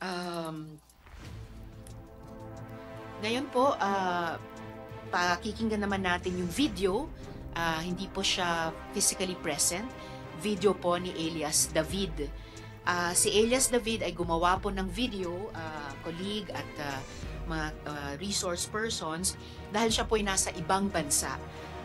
Um, Ngayon po, pakikinggan naman natin yung video. Hindi po siya physically present. Video po ni Elias David. Si Elias David ay gumawa po ng video, colleague at mga resource persons, dahil siya po ay nasa ibang bansa.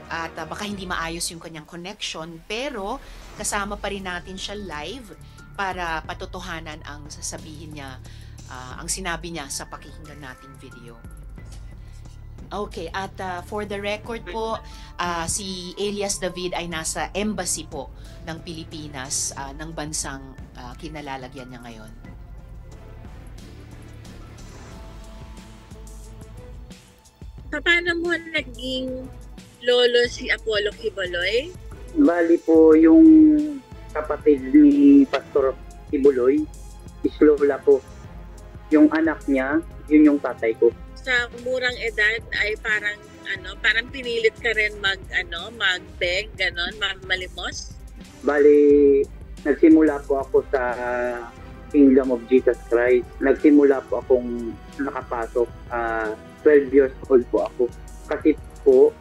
At baka hindi maayos yung kanyang connection, pero kasama pa rin natin siya live para patotohanan ang sasabihin niya, ang sinabi niya sa pakikinggan nating video. Okay, at for the record po, si Elias David ay nasa embassy po ng Pilipinas, ng bansang kinalalagyan niya ngayon. Paano mo naging lolo si Apollo Quiboloy? Bali po yung kapatid ni Pastor Quiboloy, is lola po. Yung anak niya, yun yung tatay ko. Sa murang edad ay parang pinilit ka rin mag-beg, malimos? Bali, nagsimula po ako sa Kingdom of Jesus Christ. Nagsimula po akong nakapasok. 12 years old po ako. Kasi po,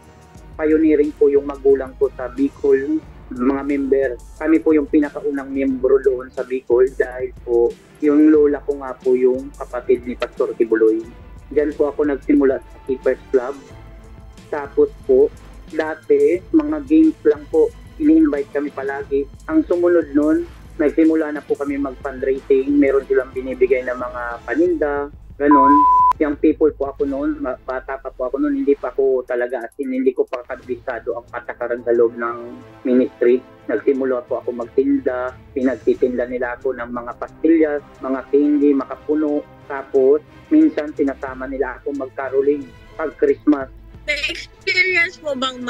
pioneering po yung magulang ko sa Bicol, mga member. Kami po yung pinakaunang miyembro doon sa Bicol dahil po yung lola ko nga po yung kapatid ni Pastor Quiboloy. Diyan po ako nagsimula sa Keepers Club. Tapos po, dati, mga games lang po, ini-invite kami palagi. Ang sumunod nun, nagsimula na po kami mag-fundraising. Meron silang binibigay na mga paninda, ganon. Young people po ako noon, bata pa po ako noon, hindi pa ako talaga hindi ko pa kabisado ang patakaran sa loob ng ministry. Nagsimula po ako magtinda, pinagtitinda nila ako ng mga pastillas, mga candy, makapuno. Tapos, minsan sinasama nila ako mag-caroling pag Christmas. Na-experience mo bang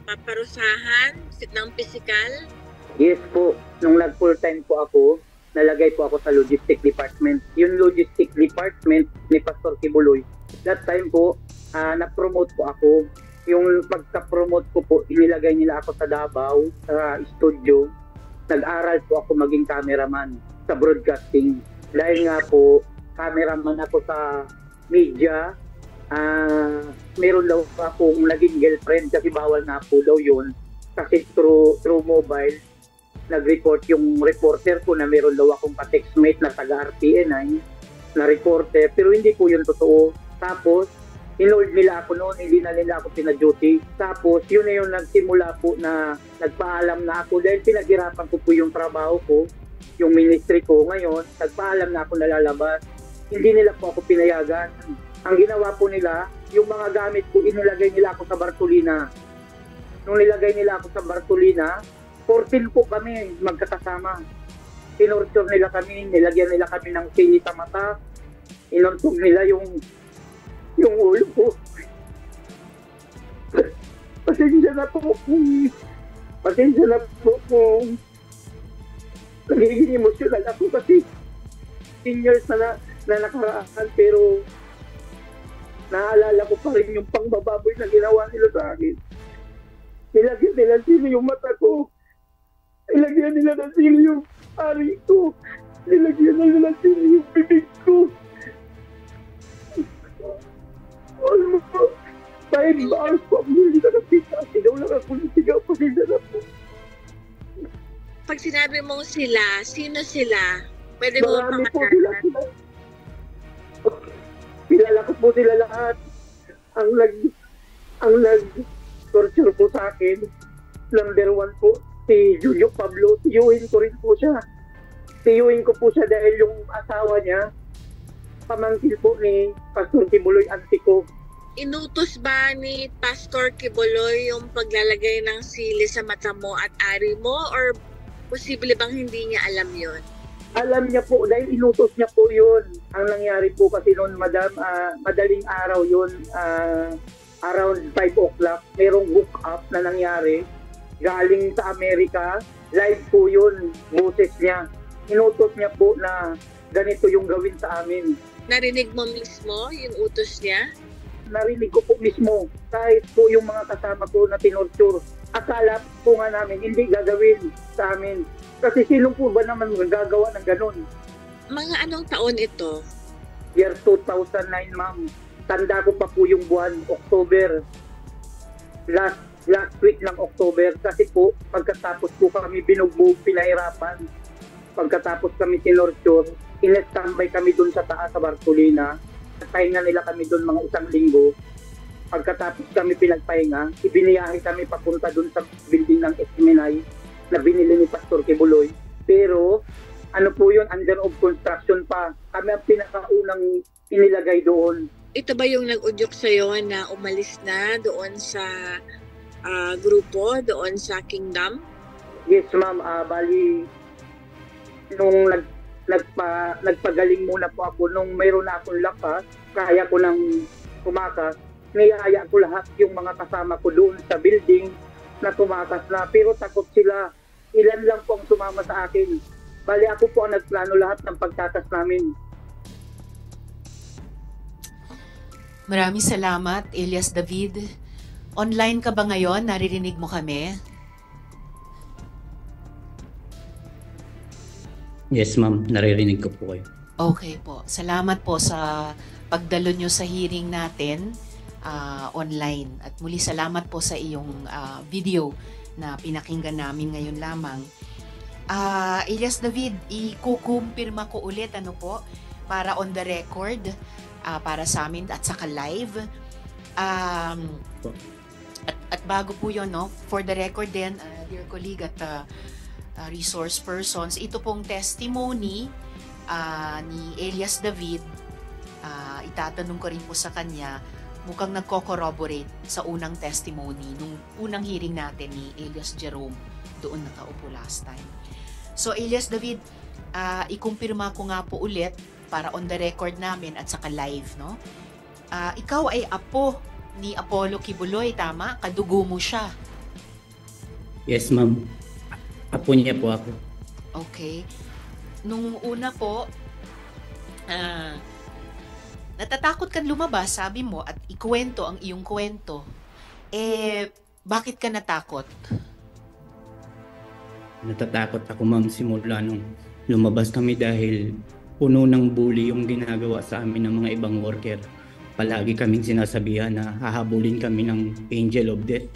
paparusahan ng physical? Yes po, nung nag-full time po ako, nalagay po ako sa logistic department. Yung logistic department ni Pastor Quiboloy, that time po, na-promote po ako. Yung pagka-promote ko po, inilagay nila ako sa Davao, sa studio. Nag-aral po ako maging cameraman sa broadcasting. Dahil nga po, cameraman ako sa media, meron daw akong naging girlfriend kasi bawal nga po daw yun. Kasi through mobile, nag-report yung reporter ko na meron daw akong ka-textmate na taga-RPN na reporter, pero hindi po yun totoo. Tapos, inold nila ako noon, hindi na nila ako pina-duty. Tapos, yun na yung nagsimula po na nagpaalam na ako dahil pinaghirapan ko po yung trabaho ko, yung ministry ko. Ngayon, nagpaalam na ako nalalabas. Hindi nila po ako pinayagan. Ang ginawa po nila, yung mga gamit ko, inilagay nila ako sa Bartolina. Nung nilagay nila ako sa Bartolina, 14 po kami magkakasama. Tinorture nila kami, nilagyan nila kami ng sili sa mata. Inortog nila yung ulo ko. Pasensya na po kung nagiging emosyonal ako kasi 10 years na nakaraan, pero naalala ko pa rin yung pangbababoy na ginawa nila sa akin. Nilagyan nila sili yung mata ko. Nilagyan nila ng sili yung ari ko. Nilagyan nila ng sili yung bibig ko. Almost 5 hours po ako hindi na nakita. Sinaw lang ako nasigaw pag hindi na po. Pag sinabi mong sila, sino sila? Pwede mo Marami po sila. Kilala ko po sila lahat. Ang nag-torture po sa akin, number 1 po, si Julio Pablo. Tiyuhin ko rin po siya. Tiyuhin ko po siya dahil yung asawa niya, pamangkin po ni Pastor Quiboloy, auntie ko. Inutos ba ni Pastor Quiboloy yung paglalagay ng sili sa mata mo at ari mo, or posible bang hindi niya alam yon? Alam niya po, dahil inutos niya po yun. Ang nangyari po kasi noon, madam, madaling araw yun, around 5 o'clock, merong hook up na nangyari. Galing sa Amerika, live po yun, boses niya. Inutos niya po na ganito yung gawin sa amin. Narinig mo mismo yung utos niya? Narinig ko po mismo, kahit po yung mga kasama ko na tinorture. Akala po nga namin, hindi gagawin sa amin. Kasi sino po ba naman gagawa ng ganun? Mga anong taon ito? Year 2009, ma'am. Tanda ko pa po yung buwan, October. Last week ng October. Kasi po, pagkatapos po kami binugbog, pinahirapan. Pagkatapos kami tinorture, in-standby kami dun sa taas sa Bartolina. Pahinga nila kami dun mga isang linggo. Pagkatapos kami pinagpahinga, ibiniyahe kami papunta dun sa building ng SMNI na binili ni Pastor Kibuloy. Pero, ano po yun, under of construction pa. Kami ang pinakaunang inilagay doon. Ito ba yung nag-udyok sa'yo na umalis na doon sa grupo, doon sa Kingdom? Yes, ma'am. Bali, nung nagpagaling muna po ako, nung mayroon na akong lakas, kaya ko nang tumakas, niyaya ko lahat yung mga kasama ko doon sa building na tumakas na. Pero takot sila. Ilan lang po ang sumama sa akin. Bali, ako po ang nagplano lahat ng pagtakas namin. Maraming salamat, Elias David. Online ka ba ngayon? Naririnig mo kami? Yes, ma'am. Naririnig ko po kayo. Okay po. Salamat po sa pagdalo nyo sa hearing natin online. At muli salamat po sa iyong video na pinakinggan namin ngayon lamang. Elias David, ikukumpirma ko ulit para on the record, para sa amin at saka live. At bago po yun, for the record din, dear colleague at resource persons, ito pong testimony ni Elias David, itatanong ko rin po sa kanya, mukhang nagko-corroborate sa unang testimony nung unang hearing natin ni Elias Jerome doon nakaupo last time. So Elias David, ikumpirma ko nga po ulit para on the record namin at saka live, no? Ikaw ay apo ni Apollo Kibuloy, tama? Kadugo mo siya. Yes, ma'am. Apo niya po ako. Okay. Nung una po, natatakot kang lumabas, sabi mo, at ikwento ang iyong kwento. Bakit ka natakot? Natatakot ako, ma'am, simula nung lumabas kami dahil puno ng bully yung ginagawa sa amin ng mga ibang worker. Palagi kaming sinasabihan na hahabulin kami ng Angel of Death.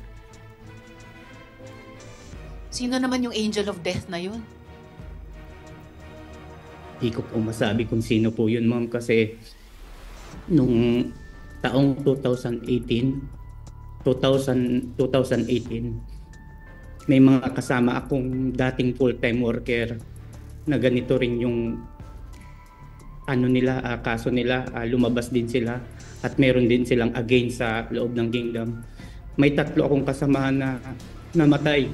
Sino naman yung Angel of Death na yun? Hindi ko po masabi kung sino po yun, ma'am, kasi nung taong 2018, may mga kasama akong dating full-time worker na ganito rin yung kaso nila, lumabas din sila at meron din silang against sa loob ng Kingdom. May 3 akong kasamahan na namatay.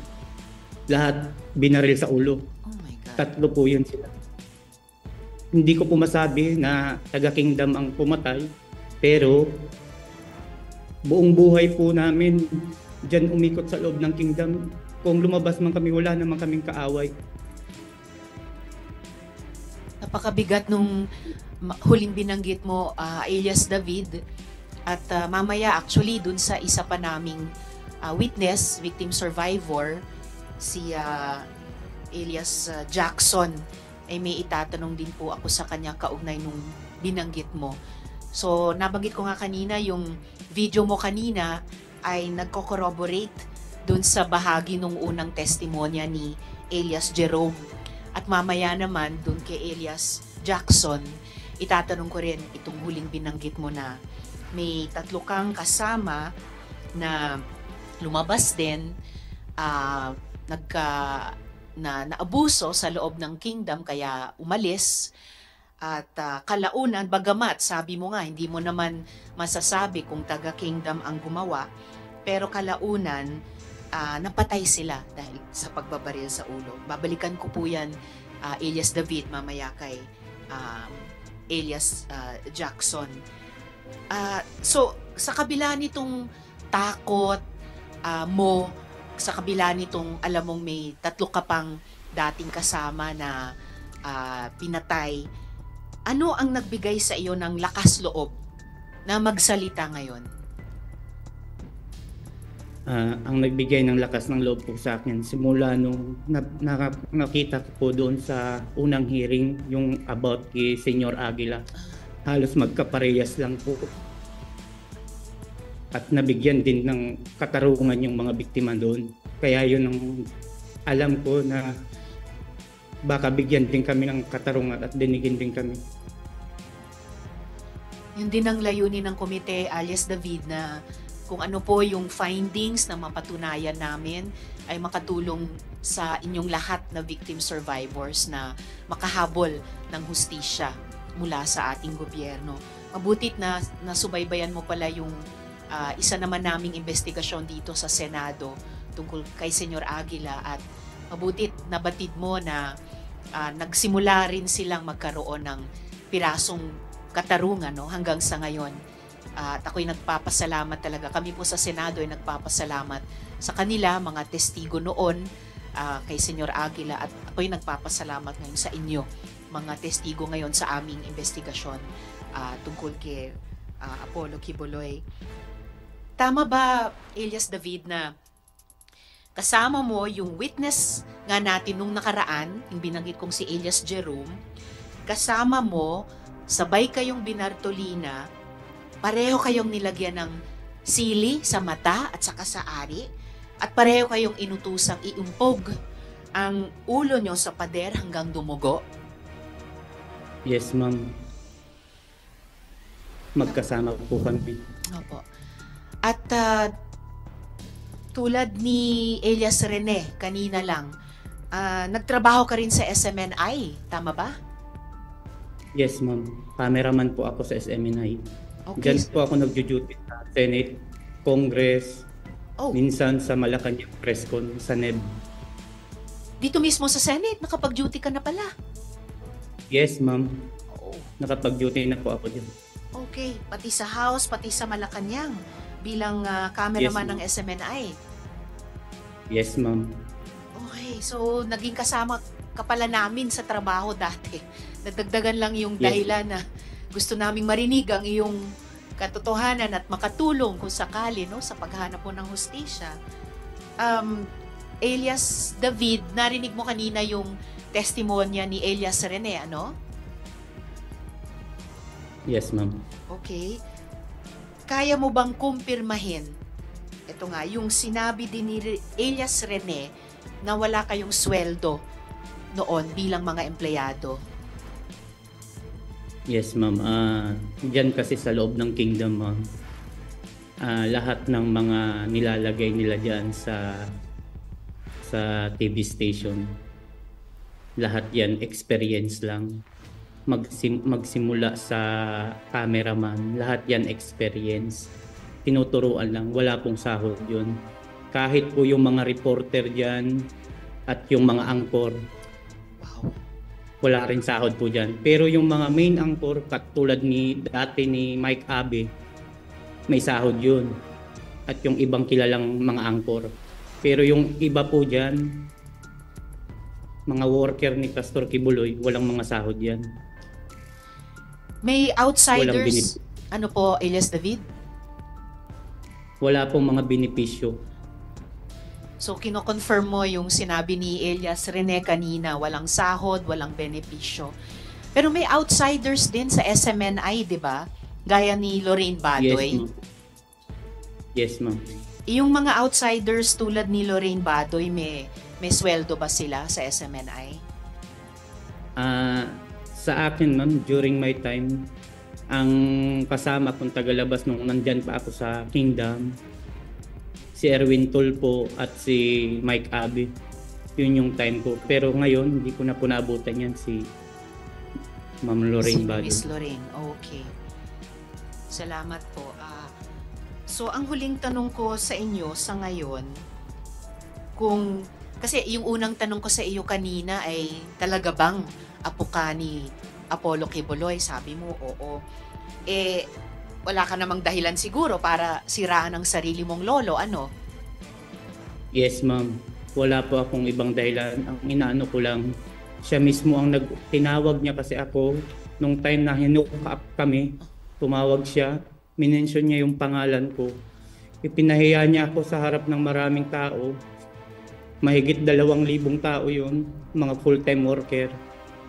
Lahat binaril sa ulo. Oh my God. 3 po yun sila. Hindi ko po masabi na taga-Kingdom ang pumatay, pero buong buhay po namin dyan umikot sa loob ng Kingdom. Kung lumabas man kami, wala naman kaming kaaway. Napakabigat nung huling binanggit mo, Elias David. At mamaya actually dun sa isa pa naming witness, victim survivor, si Elias Jackson, ay may itatanong din po ako sa kanya kaugnay nung binanggit mo. So nabanggit ko nga kanina, yung video mo kanina ay nagko-corroborate dun sa bahagi nung unang testimonya ni Elias Jerome. At mamaya naman dun kay Elias Jackson, itatanong ko rin itong huling binanggit mo na may 3 kang kasama na lumabas din, naabuso sa loob ng Kingdom kaya umalis. At kalaunan, bagamat sabi mo nga hindi mo naman masasabi kung taga-Kingdom ang gumawa, pero kalaunan napatay sila dahil sa pagbabaril sa ulo. Babalikan ko po yan, Elias David, mamaya kay Elias Jackson. So, sa kabila nitong takot mo, sa kabila nitong alam mong may 3 ka pang dating kasama na pinatay, ano ang nagbigay sa iyo ng lakas loob na magsalita ngayon? ang nagbigay ng lakas ng loob po sa akin simula nung nakita ko po doon sa unang hearing yung about kay Senyor Aguila. Halos magkaparehas lang po. At nabigyan din ng katarungan yung mga biktima doon. Kaya yun ang alam ko na baka bigyan din kami ng katarungan at dinigin din kami. Yun din ang layunin ng komite, alias David, na kung ano po yung findings na mapatunayan namin ay makatulong sa inyong lahat na victim survivors na makahabol ng hustisya mula sa ating gobyerno. Mabutit na nasubaybayan mo pala yung isa naman naming investigasyon dito sa Senado tungkol kay Senyor Aguila, at mabutit nabatid mo na nagsimula rin silang magkaroon ng pirasong katarungan, no, hanggang sa ngayon. At ako'y nagpapasalamat talaga. Kami po sa Senado ay nagpapasalamat sa kanila, mga testigo noon kay Senyor Aguila, at ako'y nagpapasalamat ngayon sa inyo, mga testigo ngayon sa aming investigasyon tungkol kay Apollo Quiboloy. Tama ba, Elias David, na kasama mo yung witness nga natin nung nakaraan, yung binanggit kong si Elias Jerome, kasama mo, sabay kayong binartolina, pareho kayong nilagyan ng sili sa mata at saka sa ari, at pareho kayong inutusang iumpog ang ulo nyo sa pader hanggang dumugo? Yes, ma'am. Magkasama po kami. Opo. At tulad ni Elias Rene kanina lang, nagtrabaho ka rin sa SMNI, tama ba? Yes, ma'am. Cameraman po ako sa SMNI. Okay. Diyan po ako nagjo-duty sa Senate, Congress, minsan sa Malacanang Presscon, sa NEB. Dito mismo sa Senate, nakapag-duty ka na pala? Yes, ma'am. Nakapag-duty na po ako dyan. Okay, pati sa House, pati sa Malacanang bilang cameraman ng SMNI. Yes, ma'am. Okay, so naging kasama ka pala namin sa trabaho dati. Nadagdagan lang yung dahilan na gusto naming marinig ang iyong katotohanan at makatulong kung sakali, no, sa paghahanap po ng hustisya. Elias David, narinig mo kanina yung testimonya ni Elias Rene, ano? Yes, ma'am. Okay. Kaya mo bang kumpirmahin, ito nga, yung sinabi din ni Elias Rene na wala kayong sweldo noon bilang mga empleyado? Yes, ma'am. Diyan kasi sa loob ng kingdom, ma'am, lahat ng mga nilalagay nila diyan sa TV station, lahat yan experience lang. Magsimula sa cameraman, lahat yan experience. Tinuturuan lang, wala pong sahod yun. Kahit po yung mga reporter dyan at yung mga anchor, wala rin sahod po dyan. Pero yung mga main anchor, katulad dati ni Mike Abe, may sahod yun. At yung ibang kilalang mga anchor. Pero yung iba po dyan, mga worker ni Pastor Quiboloy, walang mga sahod yan. May outsiders, ano po, Elias David? Wala pong mga benepisyo. So, kino-confirm mo yung sinabi ni Elias Rene kanina, walang sahod, walang benepisyo. Pero may outsiders din sa SMNI, di ba? Gaya ni Lorraine Badoy. Yes, ma'am. Yung mga outsiders tulad ni Lorraine Badoy, may sweldo ba sila sa SMNI? Sa akin, ma'am, during my time, ang kasama kong tagalabas nung nandyan pa ako sa Kingdom, si Erwin Tulpo at si Mike Abe. Yun yung time ko. Pero ngayon, hindi ko na po naabutan yan, si Ma'am Lorraine Badoy. Si Miss Lorraine, okay. Salamat po. So, ang huling tanong ko sa inyo sa ngayon, kasi yung unang tanong ko sa iyo kanina ay talaga bang apo ka ni Apollo Quiboloy? Sabi mo, oo. Wala ka namang dahilan siguro para siraan ang sarili mong lolo, ano? Yes, ma'am. Wala po akong ibang dahilan. Ang inaano ko lang, siya mismo ang tinawag niya kasi ako nung time na hinuka kami, tumawag siya, minention niya yung pangalan ko. Ipinahiya niya ako sa harap ng maraming tao. Mahigit 2,000 tao yun, mga full-time worker.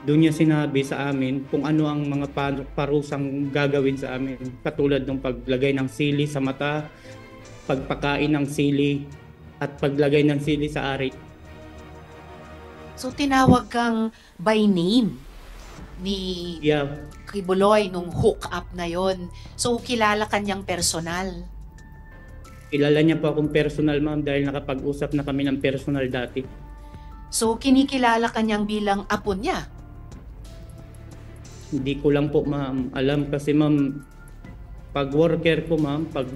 Doon niya sinabi sa amin kung ano ang mga parusang gagawin sa amin. Katulad ng paglagay ng sili sa mata, pagpakain ng sili, at paglagay ng sili sa ari. So tinawag kang by name ni Yeah, Kibuloy nung hook up na yon. So kilala kanyang personal. kilala niya po akong personal, ma'am, dahil nakapag-usap na kami ng personal dati. So kinikilala kanyang bilang apo niya. Hindi ko lang po, ma'am, alam kasi, ma'am, pag worker ko, ma'am, pag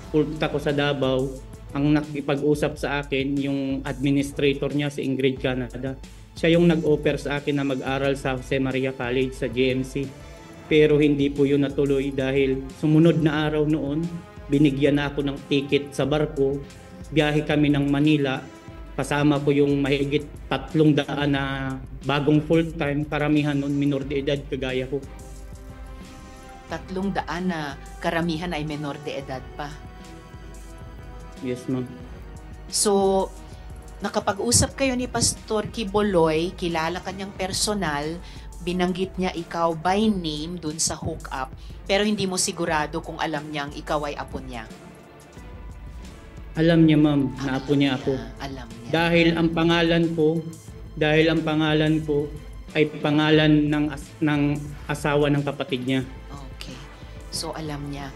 punta ko sa Davao, ang nakipag-usap sa akin yung administrator niya, si Ingrid Canada. Siya yung nag-offer sa akin na mag-aral sa Jose Maria College sa GMC. Pero hindi po yun natuloy dahil sumunod na araw noon, binigyan na ako ng ticket sa barko. Biyahe kami ng Manila. Kasama ko yung mahigit 300 na bagong full-time. Karamihan noon minor de edad kagaya ko. 300 na karamihan ay menor de edad pa. Yes, ma'am. So, nakapag-usap kayo ni Pastor Kibuloy, kilala kanyang personal, binanggit niya ikaw by name dun sa hookup, pero hindi mo sigurado kung alam niyang ikaw ay apo niya. Alam niya, ma'am, na apo niya ako. Alam niya. Dahil ang pangalan ko ay pangalan ng asawa ng kapatid niya. Okay. So, alam niya.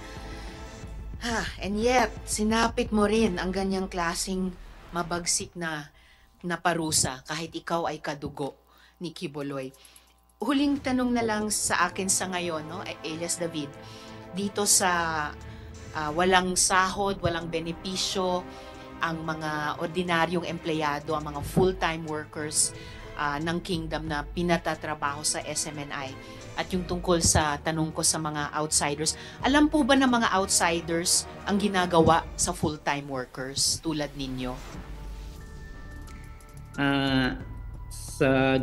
And yet, sinapit mo rin ang ganyang klaseng mabagsik na parusa kahit ikaw ay kadugo ni Kibuloy. Huling tanong na lang sa akin sa ngayon, no, Elias David, dito sa walang sahod, walang benepisyo, ang mga ordinaryong empleyado, ang mga full-time workers ng Kingdom na pinatatrabaho sa SMNI. At yung tungkol sa tanong ko sa mga outsiders, alam po ba ng mga outsiders ang ginagawa sa full-time workers tulad ninyo?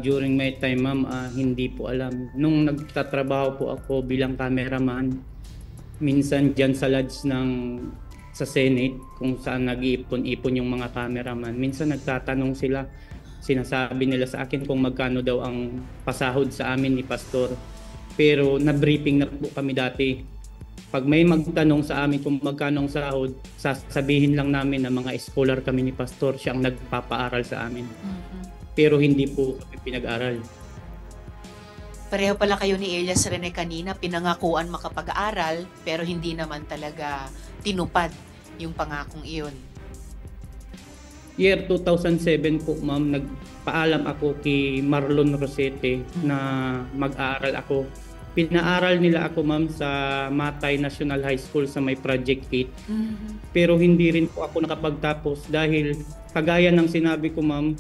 During my time, ma'am, hindi po alam. Nung nagtatrabaho po ako bilang cameraman, minsan dyan sa lodge sa Senate, kung saan nag-iipon-ipon yung mga cameraman, minsan nagtatanong sila, sinasabi nila sa akin kung magkano daw ang pasahod sa amin ni Pastor. Pero na-briefing na po kami dati. Pag may magtanong sa amin kung magkano ang sahod, sasabihin lang namin na mga scholar kami ni Pastor, siya ang nagpapaaral sa amin. Mm-hmm. Pero hindi po kami pinag-aral. Pareho pala kayo ni Elias Rene kanina, pinangakuan makapag-aral, pero hindi naman talaga tinupad yung pangakong iyon. Year 2007 po, ma'am, nagpaalam ako kay Marlon Rosete na mag-aaral ako. Pinaaral nila ako, ma'am, sa Matay National High School sa may Project 8. Mm-hmm. Pero hindi rin po ako nakapagtapos dahil kagaya ng sinabi ko, ma'am,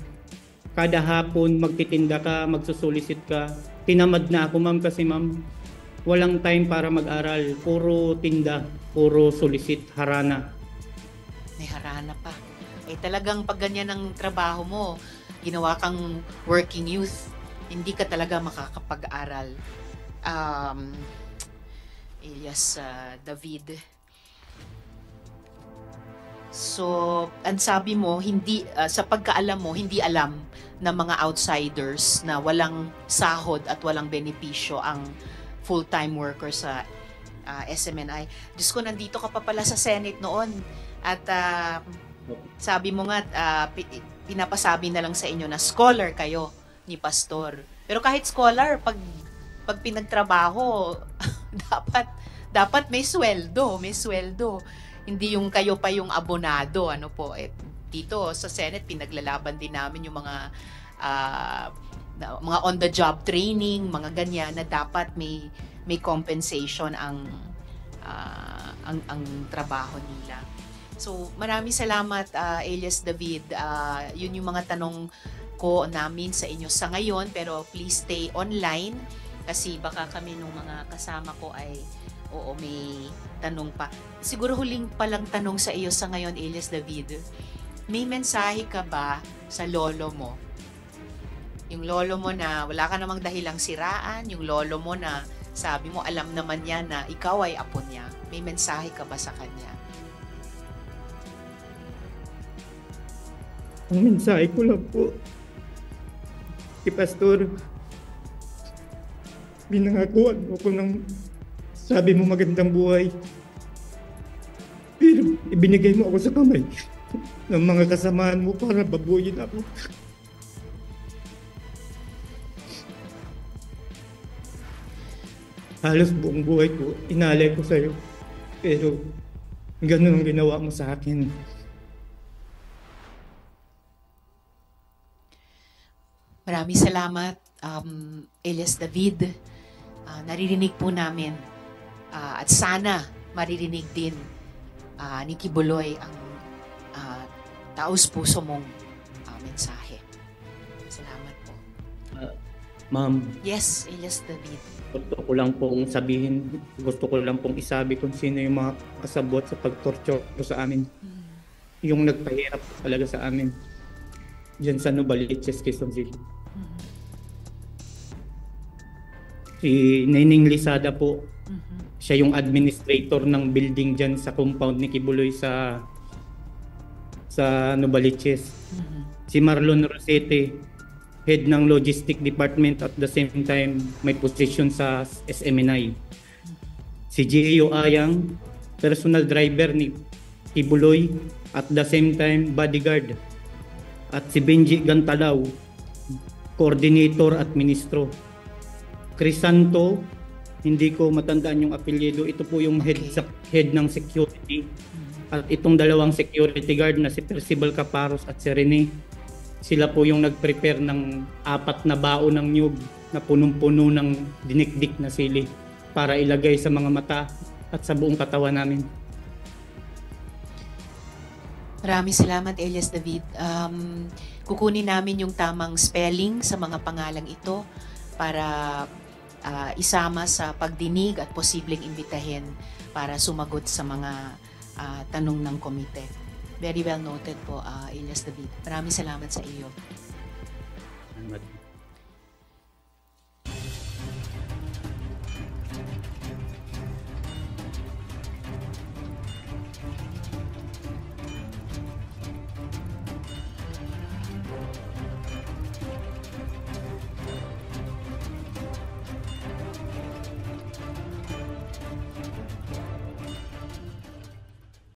kada hapon magtitinda ka, magsusulisit ka. Tinamad na ako, ma'am, kasi, ma'am, walang time para mag-aral. Puro tinda, puro sulisit, harana. May harana pa. Talagang pag ganyan ang trabaho mo, ginawa kang working youth, hindi ka talaga makakapag-aral. Elias David. So, ang sabi mo, hindi sa pagkaalam mo, hindi alam ng mga outsiders na walang sahod at walang benepisyo ang full-time worker sa SMNI. Diyos ko, nandito ka pa pala sa Senate noon. At sabi mo nga, pinapasabi na lang sa inyo na scholar kayo ni Pastor. Pero kahit scholar, pag pinagtrabaho, dapat may sweldo, Hindi yung kayo pa yung abonado, ano po. Dito sa Senate, pinaglalaban din namin yung mga on the job training, mga ganyan na dapat may compensation ang trabaho nila. So, maraming salamat, Elias David. Yun yung mga tanong ko namin sa inyo sa ngayon, pero please stay online kasi baka kami nung mga kasama ko ay may tanong pa. Siguro huling palang tanong sa iyo sa ngayon, Elias David. May mensahe ka ba sa lolo mo? Yung lolo mo na wala ka namang dahilang siraan, yung lolo mo na sabi mo alam naman niya na ikaw ay apo niya. May mensahe ka ba sa kanya? Ang mensahe ko lang po, si Pastor, binangakuan mo ko ng sabi mo magandang buhay. Pero ibinigay mo ako sa kamay ng mga kasamaan mo para babuyin ako. Halos buong buhay ko, inalay ko sa'yo. Pero ganun ang ginawa mo sa akin. Maraming salamat, Elias David. Naririnig po namin at sana maririnig din ni Kibuloy ang taos-puso mong mensahe. Salamat po. Ma'am, Yes, Elias David. gusto ko lang pong sabihin, gusto ko lang pong isabi kung sino yung mga kasabot sa pag-torture sa amin. Yung nagpahirap talaga sa amin. Diyan sa Novaliches, Quezon City. Si Nening Lisada po, siya yung administrator ng building dyan sa compound ni Kibuloy sa Novaliches. Si Marlon Rosete, head ng logistic department, at the same time may position sa SMNI. Si Gio Ayang, personal driver ni Kibuloy, at the same time bodyguard. At si Benji Gantalaw, coordinator at ministro. Crisanto, hindi ko matandaan yung apelyido, ito po yung head ng security. At itong dalawang security guard na si Percival Caparos at si Rene, sila po yung nag-prepare ng 4 na baon ng niyog na punong-puno ng dinikdik na sili para ilagay sa mga mata at sa buong katawan namin. Maraming salamat, Elias David. Kukunin namin yung tamang spelling sa mga pangalang ito para isama sa pagdinig at posibleng imbitahin para sumagot sa mga tanong ng komite. Very well noted po, Elias David. Maraming salamat sa iyo. Salamat.